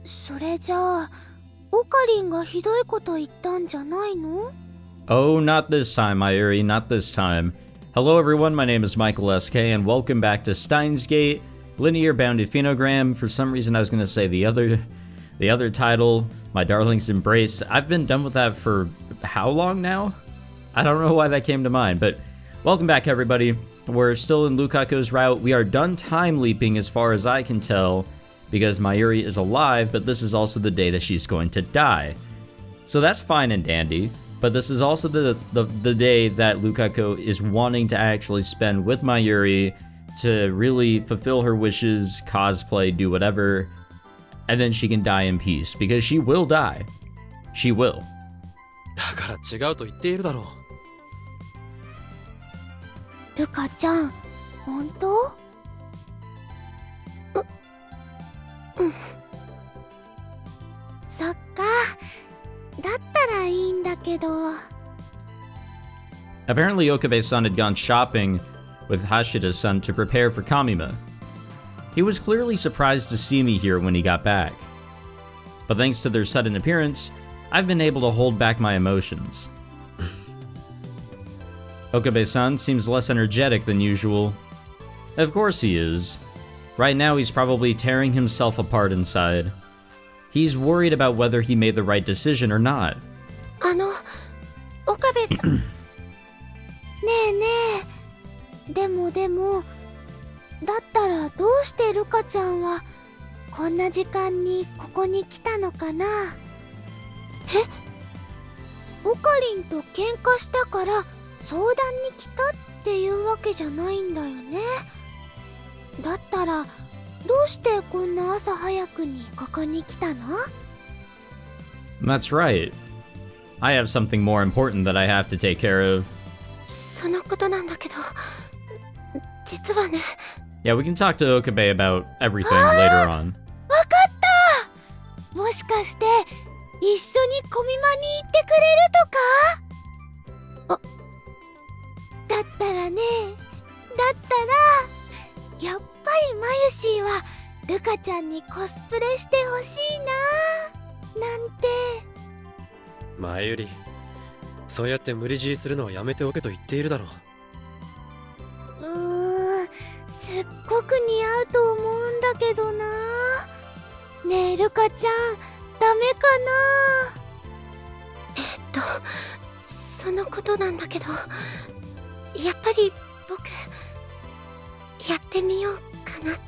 それじゃあ、オカリンがひどいこと言ったんじゃないの? Oh, not this time, Mayuri, not this time. Hello everyone, my name is Michael SK, and welcome back to Steins Gate, Linear Bounded Phenogram. For some reason I was going to say the other title, My Darling's Embrace. I've been done with that for how long now? I don't know why that came to mind, but welcome back everybody. We're still in Lukako's route. We are done time leaping as far as I can tell, because Mayuri is alive, but this is also the day that she's going to die. So that's fine and dandy, but this is also the day that Lukako is wanting to actually spend with Mayuri to really fulfill her wishes, cosplay, do whatever, and then she can die in peace, because she will die. She will. だから違うと言っているだろう。ルカちゃん、本当？そっか。だったらいいんだけど。Apparently Okabe-san had gone shopping with Hashida-san to prepare for Kamima. He was clearly surprised to see me here when he got back. But thanks to their sudden appearance, I've been able to hold back my emotions. Okabe-san seems less energetic than usual. Of course he is. Right now he's probably tearing himself apart inside. He's worried about whether he made the right decision or not. 岡部さん。ねえねえ。でも、だったらどうしてルカちゃんはこんな時間にここに来たのかな？オカリンと喧嘩したから相談に来たっていうわけじゃないんだよね。だったらどうしてこんな朝早くにここに来たの？ That's right. I have something more important that I have to take care of. そのことなんだけど、実はね。Yeah, we can talk to Okabe about everything later on. わかった！もしかして一緒にコミマに行ってくれるとか？だったらね、やっぱりマユシーはルカちゃんにコスプレしてほしいななんて。前よりそうやって無理強いするのはやめておけと言っているだろう。すっごく似合うと思うんだけどな。ねえルカちゃん、ダメかな？そのことなんだけど、やっぱり僕やってみようかなって。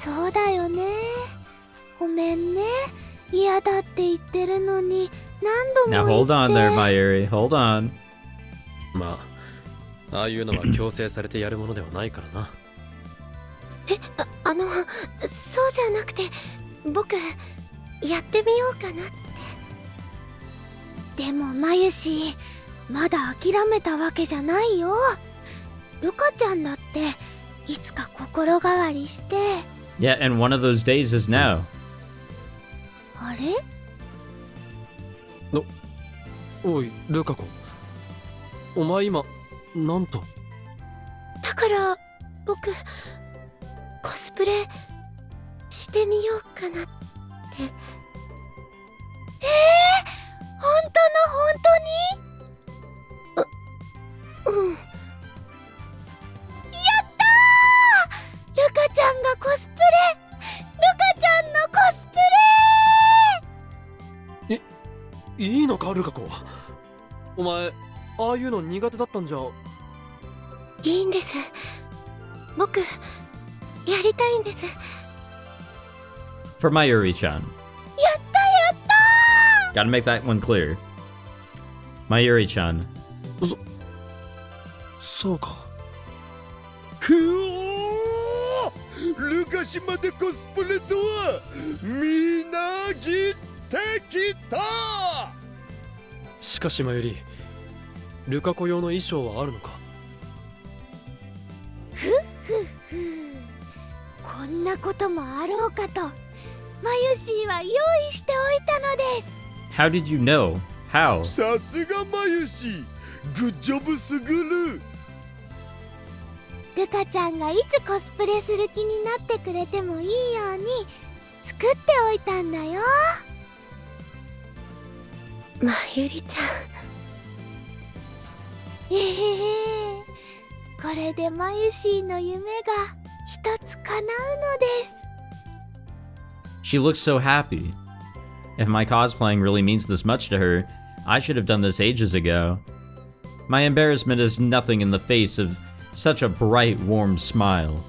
そうだよね。ごめんね。嫌だって言ってるのに何度も言って。Now hold on there, Mayuri. Hold on. まあ、ああいうのは強制されてやるものではないからな。そうじゃなくて、僕やってみようかなって。でもマユシー、まだ諦めたわけじゃないよ。ルカちゃんだっていつか心変わりして。Yeah, and one of those days is now. あれ？おい、ルカコ。お前今、なんと。だから僕コスプレしてみようかなって。本当に？やったー！ルカちゃんがコスプレ！ルカちゃんのコスプレ！いいのかルカコ。お前ああいうの苦手だったんじゃ。いいんです。僕やりたいんです。 For Mayuri-chan. やった！ Gotta make that one clear. Mayuri-chan. そうか。ルカシまでコスプレとはみなぎってきた。しかし前よりルカコ用の衣装はあるのか？こんなこともあろうかとマユシーは用意しておいたのです。 How did you know? How? さすがマユシ、グッジョブすぐる。ルカちゃんがいつコスプレする気になってくれてもいいように作っておいたんだよ。まゆりちゃん。えへへ、これでまゆしーの夢が一つ叶うのです。She looks so happy. If my cosplaying really means this much to her, I should have done this ages ago. My embarrassment is nothing in the face of such a bright, warm smile.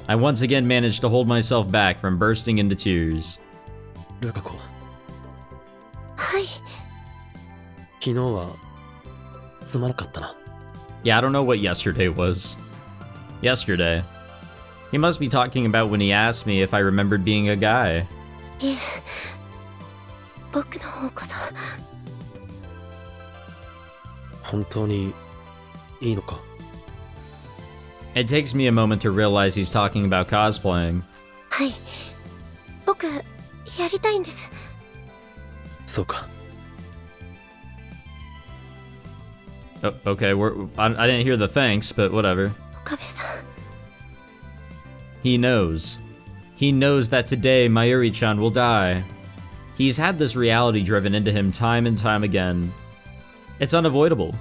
I once again managed to hold myself back from bursting into tears. ルカコ、はい。昨日はすまなかったな。 Yeah, I don't know what yesterday was. Yesterday. He must be talking about when he asked me if I remembered being a guy. いえ、僕の方こそ。本当にいいのか？ It takes me a moment to realize he's talking about cosplaying. はい。僕、やりたいんです。そうか。Oh, okay, I didn't hear the thanks, but whatever. 岡部さん。He knows. He knows that today Mayuri-chan will die. He's had this reality driven into him time and time again. It's unavoidable.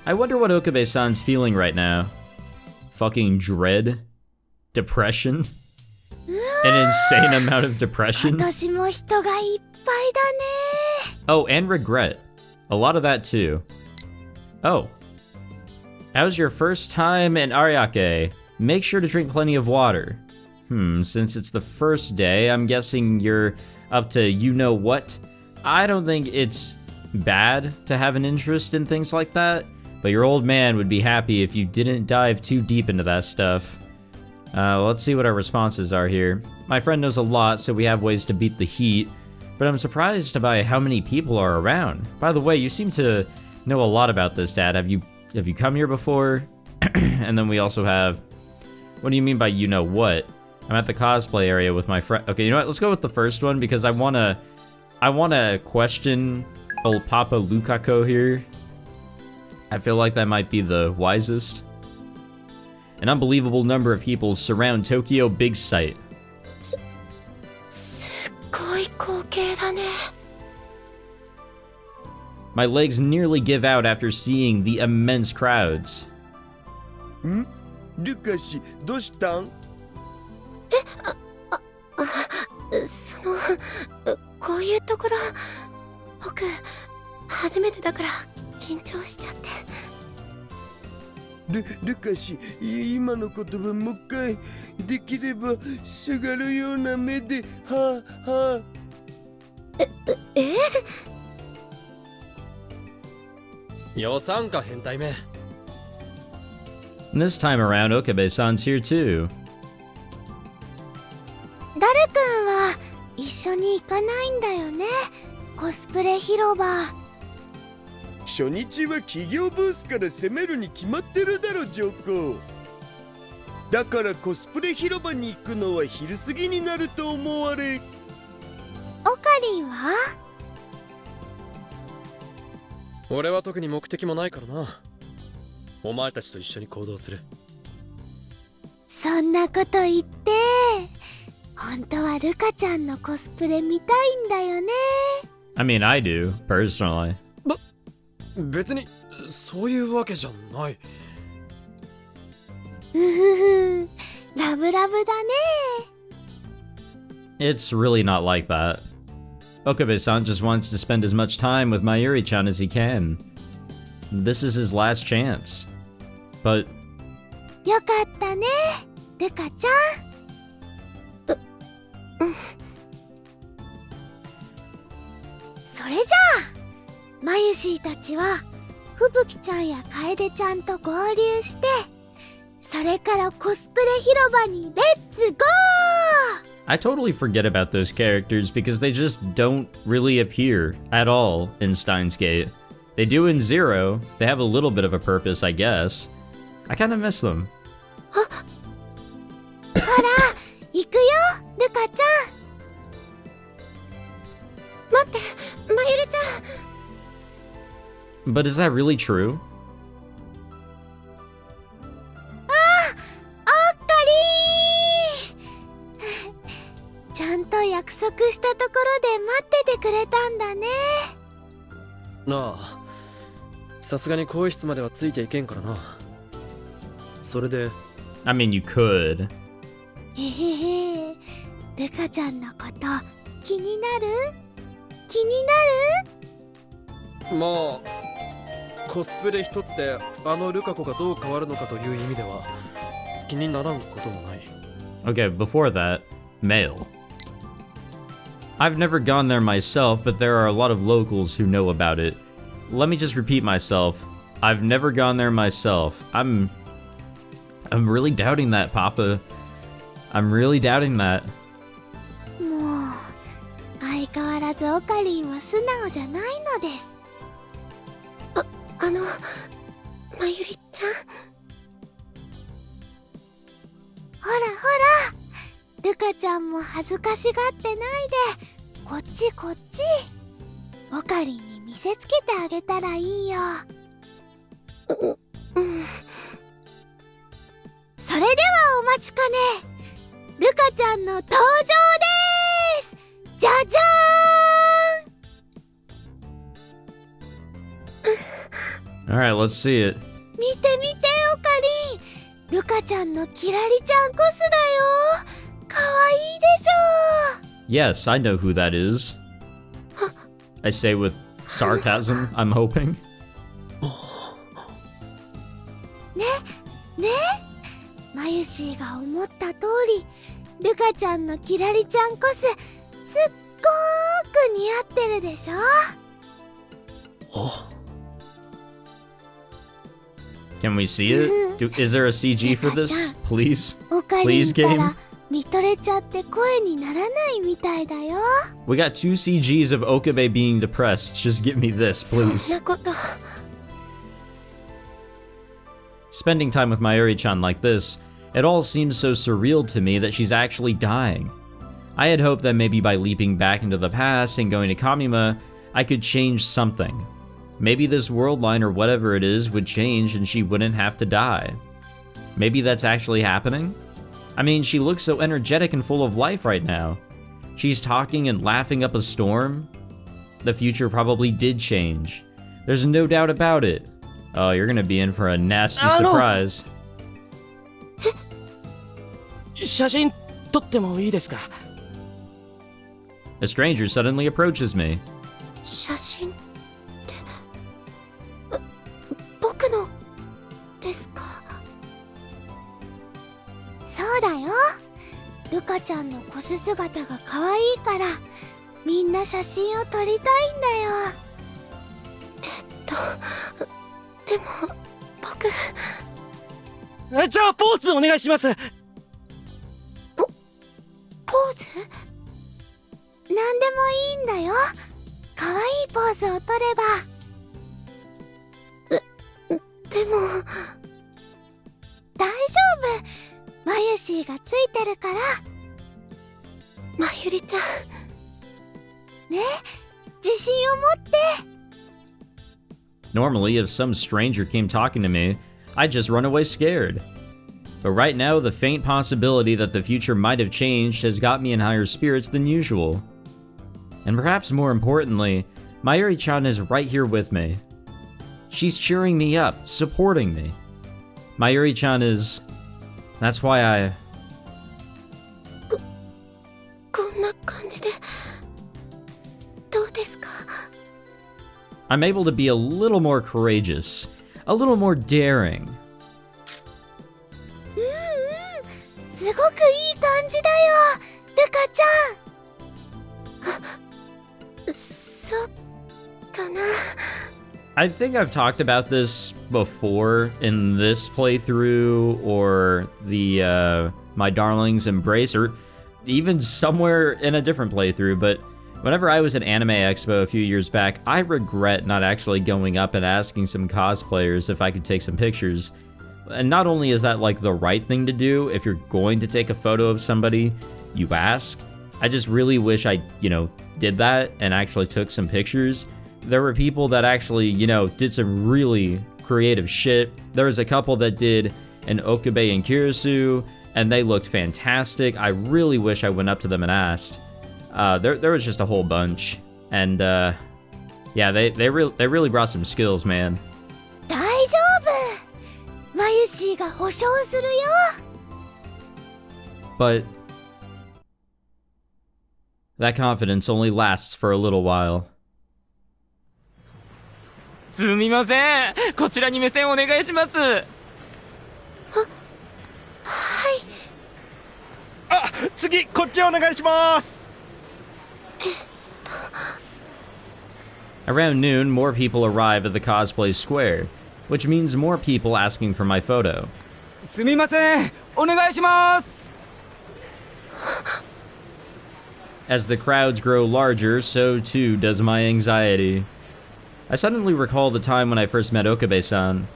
I wonder what Okabe-san's feeling right now. Fucking dread? Depression? An insane amount of depression? 私も人がいっぱいだね。 Oh, and regret. A lot of that too. Oh. How's your first time in Ariake? Make sure to drink plenty of water. Since it's the first day, I'm guessing you're up to you-know-what? I don't think it's bad to have an interest in things like that, but your old man would be happy if you didn't dive too deep into that stuff. Let's see what our responses are here. My friend knows a lot, so we have ways to beat the heat, but I'm surprised by how many people are around. By the way, you seem to know a lot about this, Dad. Have you come here before? And then we also have, what do you mean by you-know-what? I'm at the cosplay area with my friend. Okay, you know what? Let's go with the first one because I wanna question old Papa Lukako here. I feel like that might be the wisest. An unbelievable number of people surround Tokyo Big Sight. すっごい光景だね。 My legs nearly give out after seeing the immense crowds. ん？ルカシ、どうしたん？こういうところ、僕、初めてだから緊張しちゃって。ルカシ、今の言葉もう一回できれば下がるような目ではは。え？予算か変態め。 And this time around, Okabe-san's here too. ダルくんは一緒に行かないんだよね。コスプレ広場。初日は企業ブースから攻めるに決まってるだろ、ジョーコ。だからコスプレ広場に行くのは昼過ぎになると思われ。オカリンは？俺は特に目的もないからな。お前たちと一緒に行動する。そんなこと言って、本当はルカちゃんのコスプレ見たいんだよね。I mean, I do, personally. 別にそういうわけじゃない。うふふ、ラブラブだね。 It's really not like that. Okabe-san just wants to spend as much time with Mayuri-chan as he can. This is his last chance. But よかったね、ルカちゃん。それじゃあ、マユシーたちはふぶきちゃんや楓ちゃんと合流して、それからコスプレ広場にレッツゴー！ I totally forget about those characters because they just don't really appear at all in Steins Gate. They do in Zero. They have a little bit of a purpose, I guess. I kind of miss them. ほら、行くよ、ルカちゃん。待って、マユルちゃん。 But is that really true? あ、オッカリ着したところで待っててくれたんだね。なあ、さすがに更衣室まではついていけんからな。それで I mean, you could. へへへ、ルカちゃんのこと気になる？気になる？まあコスプレ一つであのルカ子がどう変わるのかという意味では気にならんこともない。 Okay, before that, male. I've never gone there myself, but there are a lot of locals who know about it. Let me just repeat myself. I've never gone there myself. I'm really doubting that, Papa. I'm really doubting that. もう相変わらずオカリンは素直じゃないのです。まゆりちゃん、ほらほら、ルカちゃんも恥ずかしがってないで、こっちこっち。オカリンに見せつけてあげたらいいよ。それではお待ちかね、ルカちゃんの登場です。じゃじゃーん。 Alright, let's see it. 見て見てオカリン、ルカちゃんのキラリちゃんコスだよ。かわいいでしょ。 Yes, I know who that is. I say with sarcasm, I'm hoping. ね、マユシーが思った通り、ルカちゃんのキラリちゃんコスすっごーく似合ってるでしょ。Can we see it? Is there a CG for this? Please? オカリ Please, ンった game? ら見とれちゃって声にならないみたいだよ。 We got 2 CGs of Okabe being depressed. Just give me this, そ please. んなこと。Spending time with Mayuri-chan like this, it all seems so surreal to me that she's actually dying. I had hoped that maybe by leaping back into the past and going to Kamima, I could change something. Maybe this world line or whatever it is would change and she wouldn't have to die. Maybe that's actually happening? I mean, she looks so energetic and full of life right now. She's talking and laughing up a storm. The future probably did change. There's no doubt about it. Oh, you're gonna be in for a nasty surprise. 写真撮ってもいいですか？ A stranger suddenly approaches me. 写真って僕のですか？そうだよ。ルカちゃんのコス姿が可愛いからみんな写真を撮りたいんだよ。でも僕じゃあポーズお願いします。ポーズ？なんでもいいんだよ。可愛いポーズを取れば。でも大丈夫、マユシーがついてるから。マユリちゃんね、自信を持って。 Normally, if some stranger came talking to me, I'd just run away scared. But right now, the faint possibility that the future might have changed has got me in higher spirits than usual. And perhaps more importantly, Mayuri-chan is right here with me. She's cheering me up, supporting me. Mayuri-chan is... That's why I... こんな感じでどうですか？ I'm able to be a little more courageous, a little more daring. すごくいい感じだよ、ルカちゃん。そっかな。 I think I've talked about this before in this playthrough or the My Darling's Embrace, or even somewhere in a different playthrough, but whenever I was at Anime Expo a few years back, I regret not actually going up and asking some cosplayers if I could take some pictures. And not only is that like the right thing to do, if you're going to take a photo of somebody, you ask. I just really wish I, did that and actually took some pictures. There were people that actually, did some really creative shit. There was a couple that did an Okabe and Kirisu, and they looked fantastic. I really wish I went up to them and asked. There was just a whole bunch, and yeah, they really brought some skills, man. 大丈夫。マユシーが保証するよ。But that confidence only lasts for a little while. すみません、こちらに目線お願いします。はい。あ、次こっちお願いします。Around noon, more people arrive at the cosplay square, which means more people asking for my photo. すみません、お願いします。As the crowds grow larger, so too does my anxiety. I suddenly recall the time when I first met Okabe-san.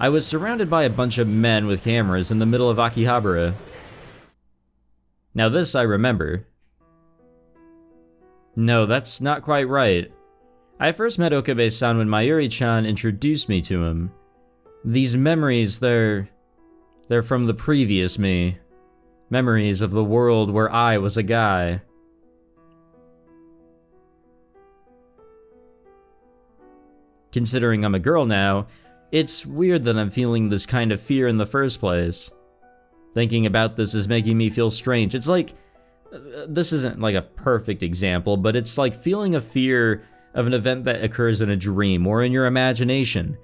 I was surrounded by a bunch of men with cameras in the middle of Akihabara. Now this I remember. No, that's not quite right. I first met Okabe-san when Mayuri-chan introduced me to him. These memories, they're from the previous me. Memories of the world where I was a guy. Considering I'm a girl now, it's weird that I'm feeling this kind of fear in the first place. Thinking about this is making me feel strange. It's like, this isn't like a perfect example, but it's like feeling a fear of an event that occurs in a dream or in your imagination.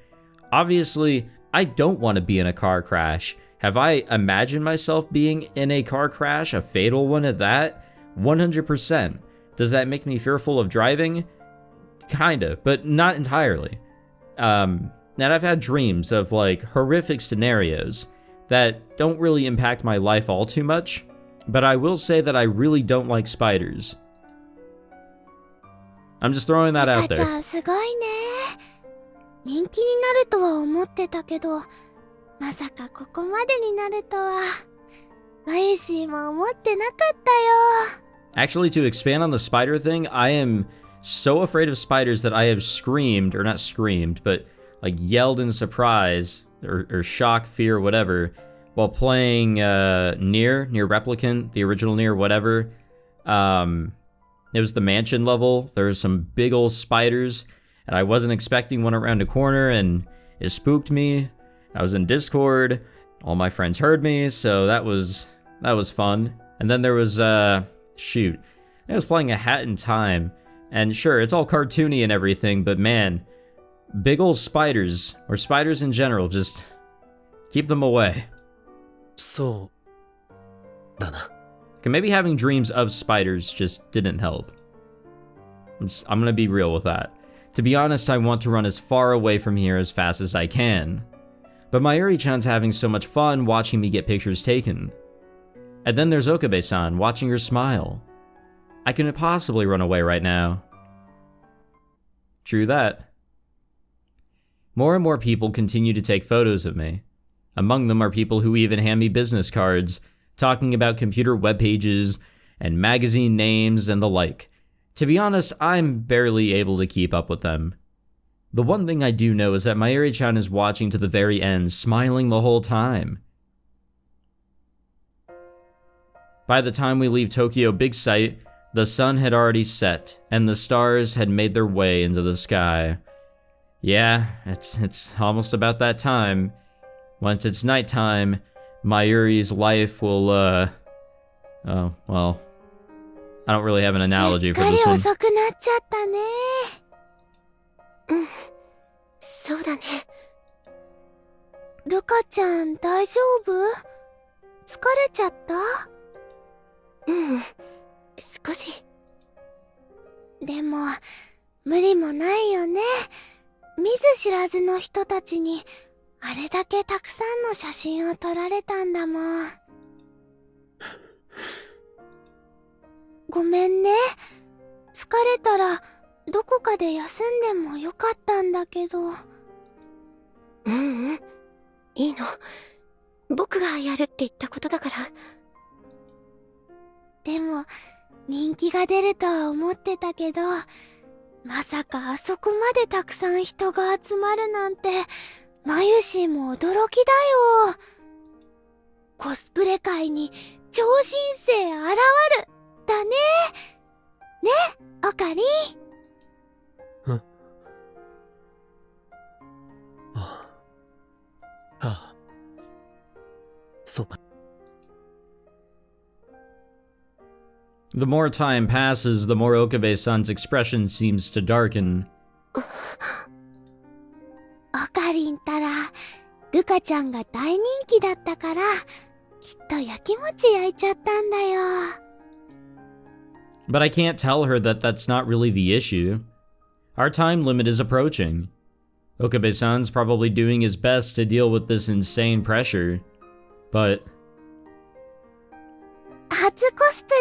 Obviously, I don't want to be in a car crash. Have I imagined myself being in a car crash, a fatal one at that? 100%. Does that make me fearful of driving? Kinda, but not entirely. And I've had dreams of like horrific scenarios that don't really impact my life all too much, but I will say that I really don't like spiders. I'm just throwing that out 赤ちゃ there. んすごいね。人気になるとは思ってたけど、まさかここまでになるとは。マユシーも思ってなかったよ。 Actually, to expand on the spider thing, I am so afraid of spiders that I have screamed, or not screamed, but like yelled in surprise or shock, fear, whatever, while playing Nier Replicant, the original Nier, whatever. It was the mansion level. There was some big old spiders, and I wasn't expecting one around a corner, and it spooked me. I was in Discord. All my friends heard me, so that was fun. And then there was shoot, I was playing A Hat in Time. And sure, it's all cartoony and everything, but man, big old spiders, or spiders in general, just keep them away. そうだな。 Okay, maybe having dreams of spiders just didn't help. I'm gonna be real with that. To be honest, I want to run as far away from here as fast as I can. But Mayuri-chan's having so much fun watching me get pictures taken. And then there's Okabe-san watching her smile. I couldn't possibly run away right now. True that. More and more people continue to take photos of me. Among them are people who even hand me business cards, talking about computer web pages, and magazine names, and the like. To be honest, I'm barely able to keep up with them. The one thing I do know is that Mayuri-chan is watching to the very end, smiling the whole time. By the time we leave Tokyo Big Sight, the sun had already set, and the stars had made their way into the sky. Yeah, it's almost about that time. Once it's nighttime, Mayuri's life will, oh, well, I don't really have an analogy for すっかり this one. 遅くなっちゃったね。うん、そうだね。ルカちゃん大丈夫？疲れちゃった？うん、少し。でも、無理もないよね。見ず知らずの人たちに、あれだけたくさんの写真を撮られたんだもん。ごめんね。疲れたら、どこかで休んでもよかったんだけど。いいの。僕がやるって言ったことだから。でも、人気が出るとは思ってたけど、まさかあそこまでたくさん人が集まるなんて、マユシも驚きだよ。コスプレ界に超新星現るだね。The more time passes, the more Okabe-san's expression seems to darken. オカリンたらルカちゃんが大人気だったからきっとやきもち焼いちゃったんだよ。 But I can't tell her that that's not really the issue. Our time limit is approaching. Okabe-san's probably doing his best to deal with this insane pressure, but... 初コスプレ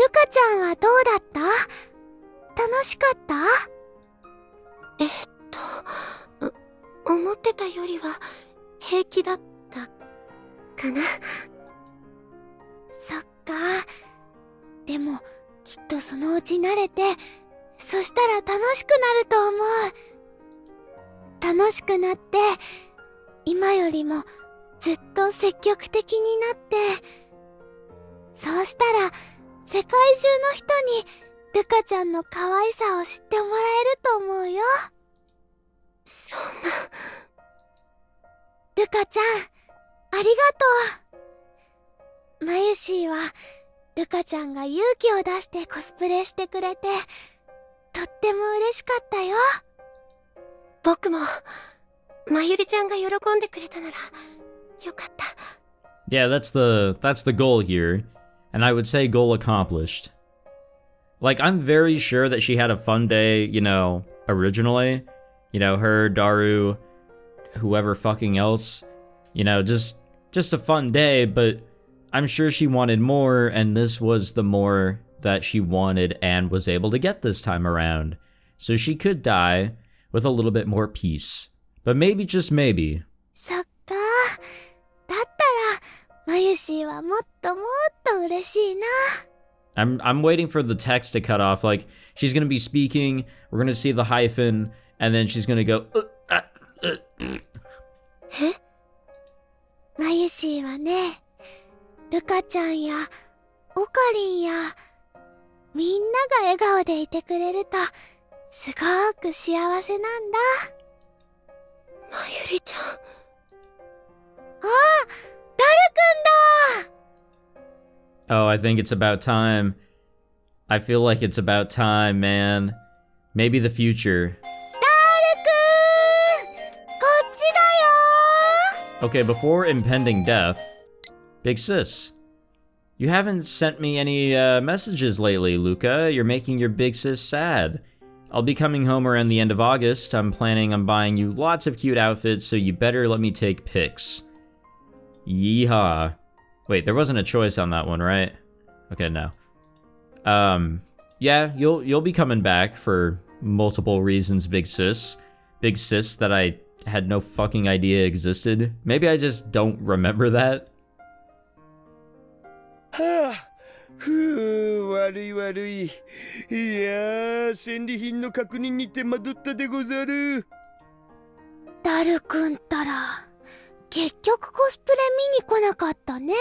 ルカちゃんはどうだった？楽しかった？思ってたよりは平気だったかな。そっか。でもきっとそのうち慣れて、そしたら楽しくなると思う。楽しくなって今よりもずっと積極的になって、そうしたら世界中の人にルカちゃんの可愛さを知ってもらえると思うよ。そんな。ルカちゃん、ありがとう。マユシーはルカちゃんが勇気を出してコスプレしてくれてとっても嬉しかったよ。僕もマユリちゃんが喜んでくれたならよかった。 Yeah, that's the goal here, and I would say goal accomplished. Like, I'm very sure that she had a fun day, you know, originally. You know, her, Daru, whoever fucking else. You know, just a fun day, but I'm sure she wanted more, and this was the more that she wanted and was able to get this time around. So she could die with a little bit more peace. But maybe, just maybe. そっか。だったらマユシーはもっともっと嬉しいな。I'm waiting for the text to cut off. Like, she's gonna be speaking, we're gonna see the hyphen, and then she's gonna go, え？マユシーはね、ルカちゃんやオカリンやみんなが笑顔でいてくれるとすごく幸せなんだ。マユリちゃん。あ、ダルくんだ。 Oh, I think it's about time. I feel like it's about time, man. Maybe the future. ダルくん、こっちだよ。 Okay, before impending death, Big Sis, you haven't sent me any messages lately, Luca. You're making your big sis sad. I'll be coming home around the end of August. I'm planning on buying you lots of cute outfits, so you better let me take pics. Yeehaw. Wait, there wasn't a choice on that one, right? Okay, no. Yeah, you'll be coming back for multiple reasons, Big Sis. Big Sis that I had no fucking idea existed. Maybe I just don't remember that. はあ、ふう、悪い悪い。いやー、戦利品の確認に手間取ったでござる。ダルくんったら結局コスプレ見に来なかったね。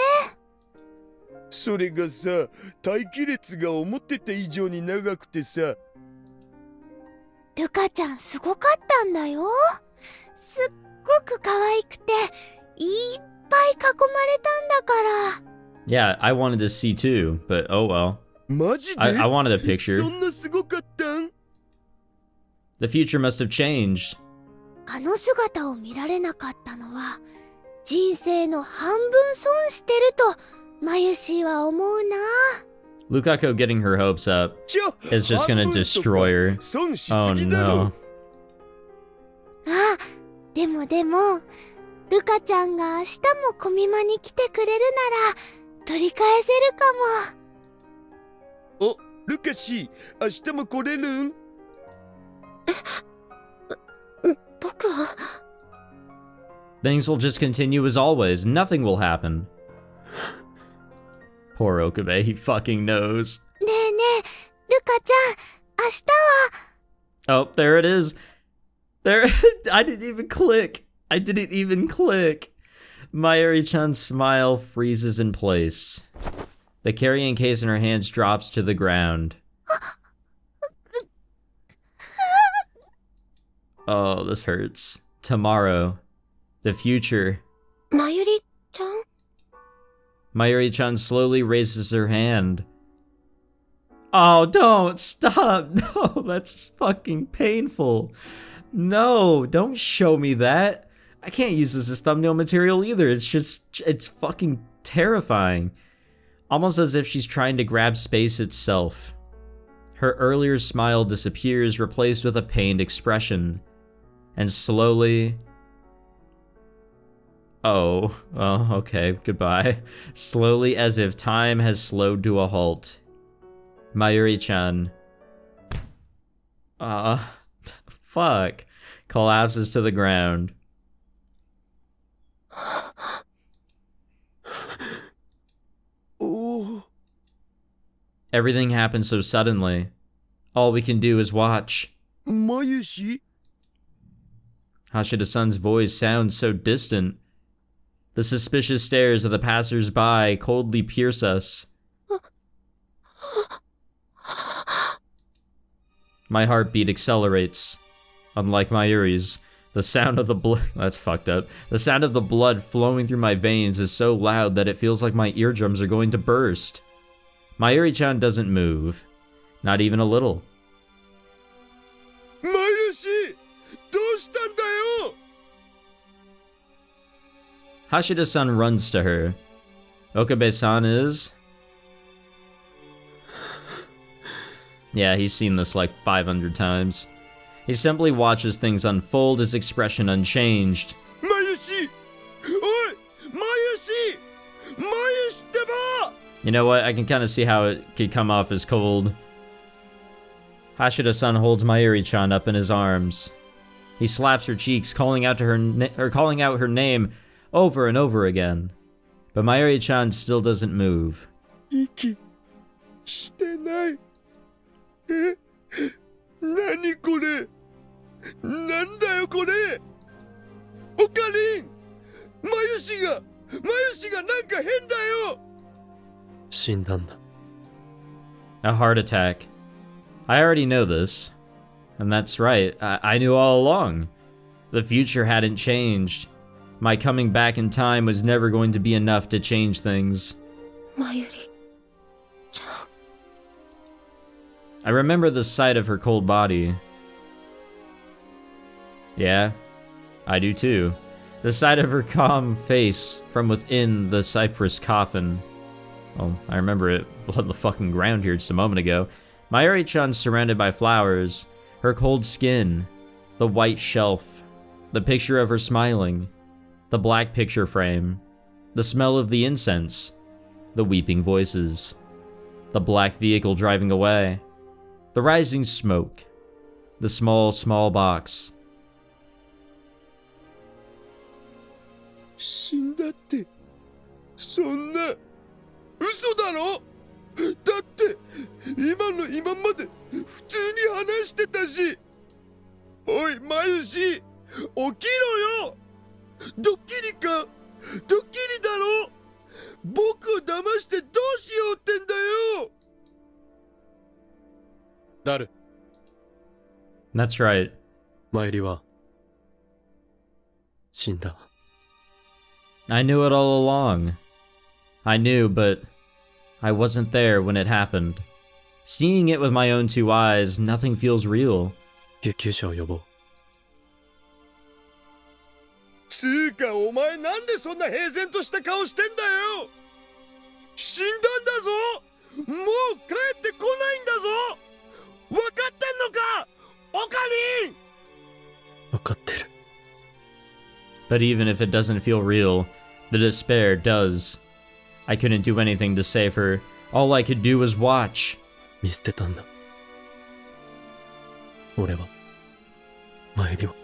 それがさ、待機列が思ってた以上に長くてさ。ルカちゃんすごかったんだよ。すっごく可愛くていっぱい囲まれたんだから。 Yeah, I wanted to see too, but oh well. マジで？ I wanted a picture. そんなすごかったん？ The future must have changed. あの姿を見られなかったのは人生の半分損してるとマユシーは思うな。 Lukako getting her hopes up is just gonna destroy her. 損し Oh すぎだろ。 no. あ、でもルカちゃんが明日もコミマに来てくれるなら取り返せるかも。お、ルカシー、明日も来れるん？僕は Things will just continue as always. Nothing will happen. Poor Okabe, he fucking knows. ねえねえ、ルカちゃん、明日は Oh, there it is. There, I didn't even click. I didn't even click. Mayuri-chan's smile freezes in place. The carrying case in her hands drops to the ground. Oh, this hurts. Tomorrow. The future. マユリちゃん？ Mayuri-chan slowly raises her hand. Oh, don't stop. No, that's fucking painful. No, don't show me that. I can't use this as thumbnail material either. It's fucking terrifying. Almost as if she's trying to grab space itself. Her earlier smile disappears, replaced with a pained expression. And slowly... Oh, well, okay, goodbye. Slowly, as if time has slowed to a halt. Mayuri-chan. Fuck. Collapses to the ground. Oh, Everything happens so suddenly. All we can do is watch. Mayushi? Hashida-san's voice sounds so distant. The suspicious stares of the passers-by coldly pierce us. My heartbeat accelerates. Unlike Mayuri's, the sound of the blood— that's fucked up. The sound of the blood flowing through my veins is so loud that it feels like my eardrums are going to burst. Mayuri-chan doesn't move. Not even a little. Mayushi! どうしたんだよ! Hashida-san runs to her. Okabe-san is... Yeah, he's seen this like 500 times. He simply watches things unfold, his expression unchanged. Mayushi! Oi! Mayushi! Mayushi ってば! You know what? I can kind of see how it could come off as cold. Hashida-san holds Mayuri-chan up in his arms. He slaps her cheeks, calling out her name over and over again. But Mayuri-chan still doesn't move. 息してない。え？何これ？なんだよこれ？おかりん！マユシがなんか変だよ！死んだんだ。 A heart attack. I already know this. And that's right, I knew all along. The future hadn't changed. My coming back in time was never going to be enough to change things. Mayuri-chan. I remember the sight of her cold body. Yeah, I do too. The sight of her calm face from within the cypress coffin. Oh, I remember it on the fucking ground here just a moment ago. Mayuri-chan's surrounded by flowers, her cold skin, the white shelf, the picture of her smiling, the black picture frame, the smell of the incense, the weeping voices, the black vehicle driving away, the rising smoke, the small box. 死んだって、そんな嘘だろ？だって今まで普通に話してたし。おいマユシ、起きろよ！ドッキリか？ドッキリだろ？僕を騙してどうしようってんだよ！誰？ That's right. マユリは死んだ。 I knew it all along. I knew, but I wasn't there when it happened. Seeing it with my own two eyes, nothing feels real. 救急車を呼ぼう。つーかお前なんでそんな平然とした顔してんだよ！死んだんだぞ！もう帰ってこないんだぞ！分かってんのか？オカリン！分かってる。 But even if it doesn't feel real, the despair does. I couldn't do anything to save her. All I could do was watch. 見捨てたんだ。俺は、マユリを。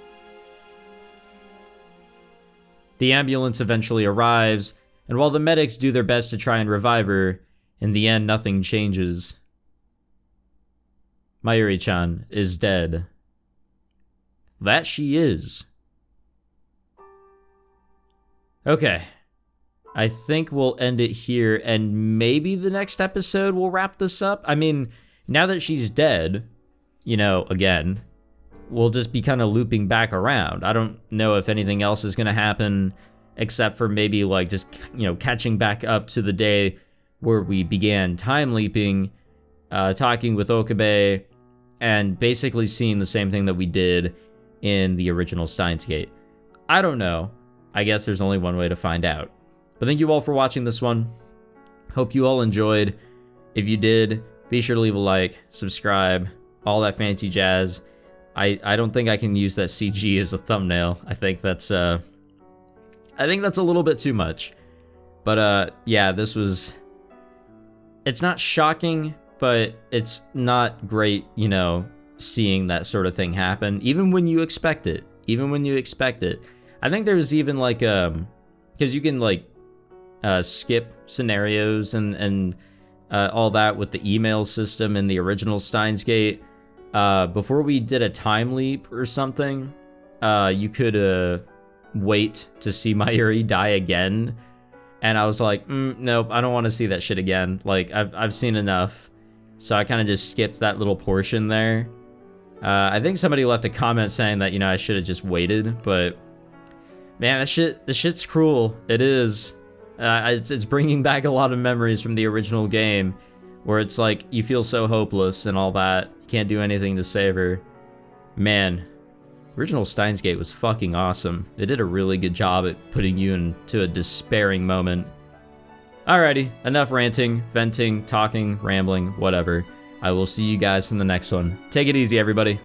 The ambulance eventually arrives, and while the medics do their best to try and revive her, in the end nothing changes. Mayuri-chan is dead. That she is. Okay. I think we'll end it here, and maybe the next episode will wrap this up. I mean, now that she's dead, you know, again, we'll just be kind of looping back around. I don't know if anything else is going to happen, except for maybe, like, just, you know, catching back up to the day where we began time leaping, talking with Okabe, and basically seeing the same thing that we did in the original Steins Gate. I don't know. I guess there's only one way to find out. But thank you all for watching this one. Hope you all enjoyed. If you did, be sure to leave a like, subscribe, all that fancy jazz. I don't think I can use that CG as a thumbnail. I think that's a little bit too much. But yeah, this was, it's not shocking, but it's not great, you know, seeing that sort of thing happen, even when you expect it. I think there's even like because you can like skip scenarios and all that with the email system in the original Steins Gate. Before we did a time leap or something, you could wait to see Mayuri die again, and I was like, nope, I don't want to see that shit again. Like, I've seen enough, so I kind of just skipped that little portion there. I think somebody left a comment saying that, you know, I should have just waited, but man, this shit's cruel. It is. It's bringing back a lot of memories from the original game, where it's like you feel so hopeless and all that. You can't do anything to save her. Man, original Steins Gate was fucking awesome. It did a really good job at putting you into a despairing moment. Alrighty, enough ranting, venting, talking, rambling, whatever. I will see you guys in the next one. Take it easy, everybody.